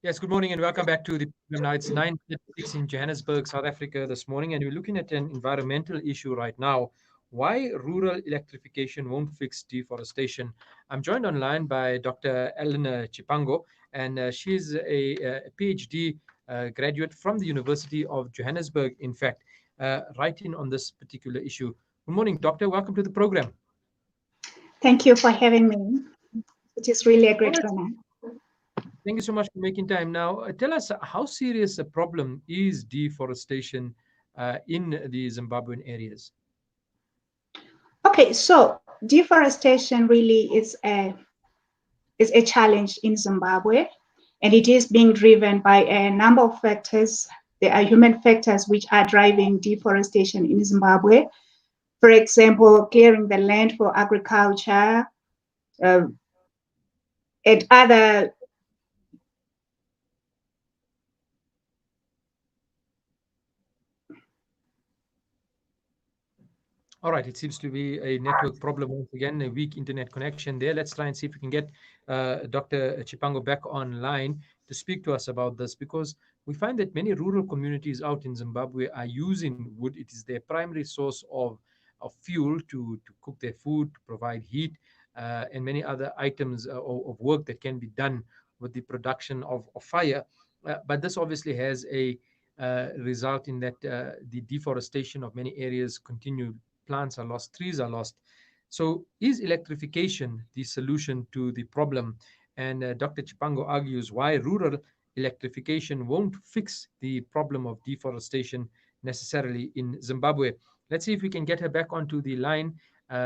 Yes, good morning and welcome back to the program. Now it's 9:36 in Johannesburg, South Africa this morning, and we're looking at an environmental issue right now. Why rural electrification won't fix deforestation. I'm joined online by Dr. Ellen Chipango, and she's a PhD graduate from the University of Johannesburg, in fact, writing on this particular issue. Good morning, Doctor. Welcome to the program. Thank you for having me. It is really a All great right. honor. Thank you so much for making time. Now, tell us how serious a problem is deforestation in the Zimbabwean areas? Okay, so deforestation really is a challenge in Zimbabwe, and it is being driven by a number of factors. There are human factors which are driving deforestation in Zimbabwe. For example, clearing the land for agriculture, uh, and other. All right, it seems to be a network problem once again, a weak internet connection there. Let's try and see if we can get Dr. Chipango back online to speak to us about this because we find that many rural communities out in Zimbabwe are using wood. It is their primary source of fuel to cook their food, to provide heat, and many other items of work that can be done with the production of fire. But this obviously has a result in that the deforestation of many areas continue. Plants are lost, trees are lost. So, is electrification the solution to the problem? And Dr. Chipango argues why rural electrification won't fix the problem of deforestation necessarily in Zimbabwe. Let's see if we can get her back onto the line.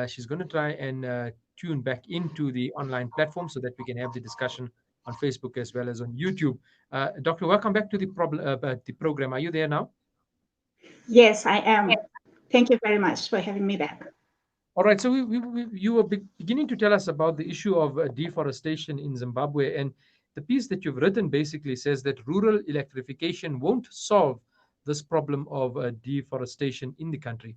She's going to try and tune back into the online platform so that we can have the discussion on Facebook as well as on YouTube. Doctor, welcome back to the program. Are you there now? Yes, I am. Thank you very much for having me back. All right. So you were beginning to tell us about the issue of deforestation in Zimbabwe, and the piece that you've written basically says that rural electrification won't solve this problem of deforestation in the country.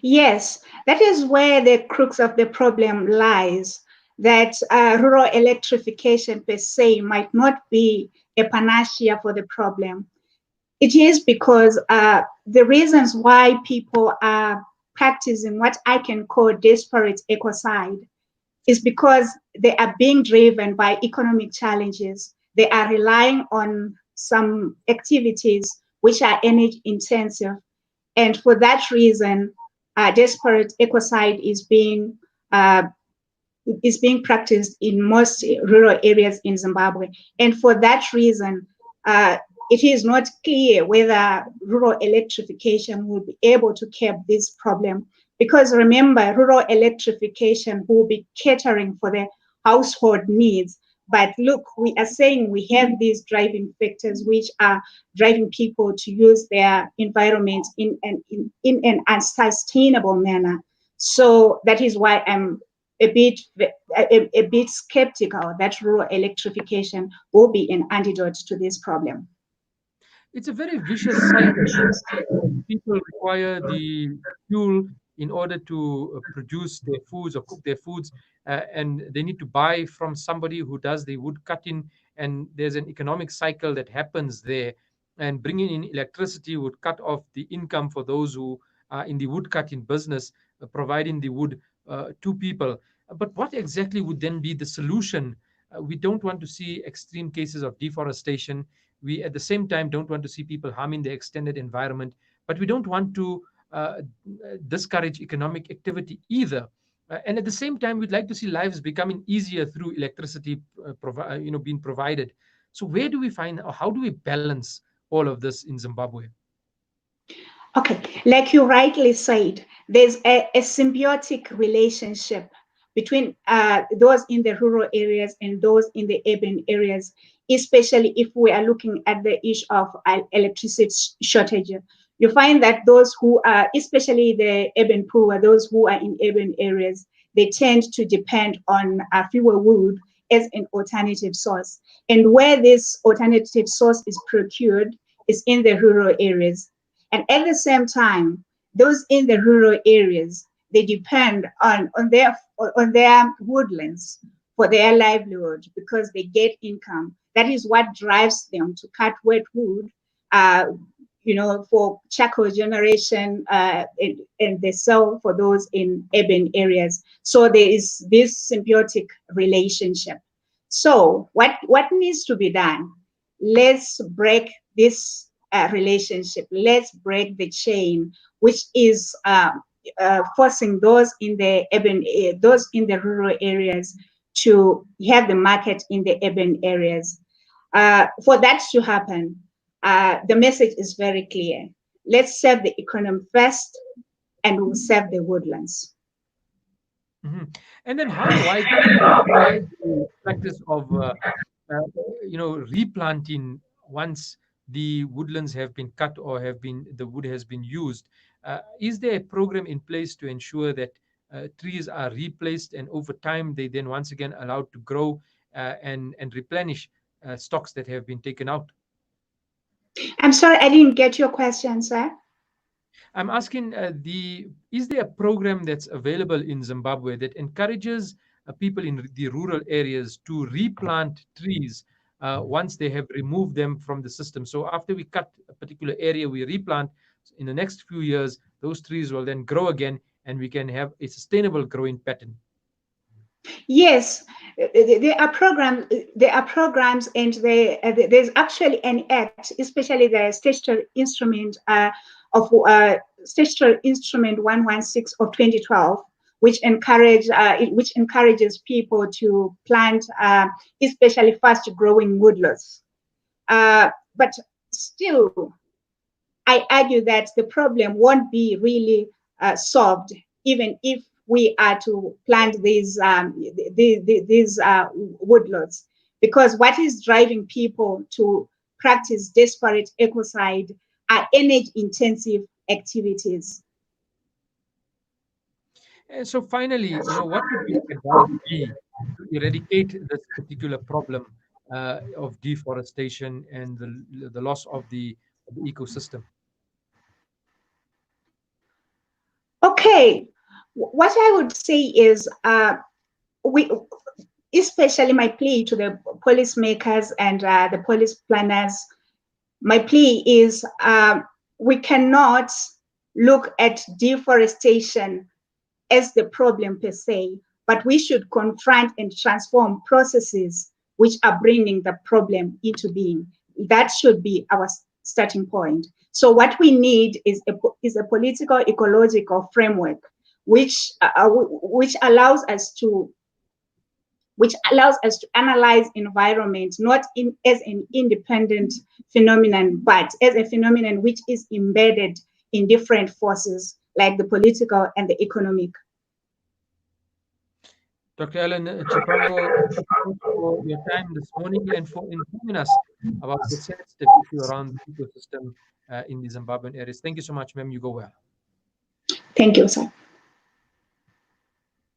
Yes, that is where the crux of the problem lies, that rural electrification per se might not be a panacea for the problem. It is because the reasons why people are practicing what I can call desperate ecocide is because they are being driven by economic challenges. They are relying on some activities which are energy intensive. And for that reason, desperate ecocide uh, is being practiced in most rural areas in Zimbabwe. And for that reason, it is not clear whether rural electrification will be able to curb this problem. Because remember, rural electrification will be catering for the household needs. But look, we are saying we have these driving factors which are driving people to use their environment in an unsustainable manner. So that is why I'm a bit skeptical that rural electrification will be an antidote to this problem. It's a very vicious cycle. People require the fuel in order to produce their foods or cook their foods, and they need to buy from somebody who does the wood cutting. And there's an economic cycle that happens there. And bringing in electricity would cut off the income for those who are in the wood cutting business, providing the wood to people. But what exactly would then be the solution? We don't want to see extreme cases of deforestation. We, at the same time, don't want to see people harming the extended environment, but we don't want to discourage economic activity either. And at the same time, we'd like to see lives becoming easier through electricity, being provided. So, where do we find, or how do we balance all of this in Zimbabwe? Okay, like you rightly said, there's a symbiotic relationship between those in the rural areas and those in the urban areas, especially if we are looking at the issue of electricity shortage. You find that those who are, especially the urban poor, those who are in urban areas, they tend to depend on fuel wood as an alternative source. And where this alternative source is procured is in the rural areas. And at the same time, those in the rural areas, they depend on their woodlands for their livelihood because they get income. That is what drives them to cut wet wood, for charcoal generation, and they sell for those in urban areas. So there is this symbiotic relationship. So what needs to be done? Let's break this relationship. Let's break the chain, which is forcing those in the those in the rural areas to have the market in the urban areas. For that to happen, the message is very clear. Let's serve the economy first, and we'll serve the woodlands. Mhm. And then how widespread the practice of replanting once the woodlands have been cut or the wood has been used? Is there a program in place to ensure that trees are replaced and over time they then once again allowed to grow and replenish stocks that have been taken out? I'm sorry, I didn't get your question, sir. I'm asking is there a program that's available in Zimbabwe that encourages people in the rural areas to replant trees once they have removed them from the system? So after we cut a particular area, we replant. In the next few years, those trees will then grow again, and we can have a sustainable growing pattern. Yes, there are programs. There are programs, and there's actually an act, especially the statutory instrument of statutory instrument 116 of 2012, which encourages people to plant, especially fast-growing woodlands. But still, I argue that the problem won't be really solved even if we are to plant these woodlots, because what is driving people to practice disparate ecocide are energy-intensive activities. And so finally, what would your advice be to eradicate this particular problem of deforestation and the loss of the ecosystem? Okay, what I would say is we, especially my plea to the policymakers and the policy planners, my plea is we cannot look at deforestation as the problem per se, but we should confront and transform processes which are bringing the problem into being. That should be our starting point. So what we need is a political ecological framework which allows us to analyze environment not as an independent phenomenon, but as a phenomenon which is embedded in different forces like the political and the economic. Dr. Ellen Chipango, thank you so much for your time this morning and for informing us about the sensitive issue around the ecosystem in the Zimbabwean areas. Thank you so much, ma'am. You go well. Thank you, sir.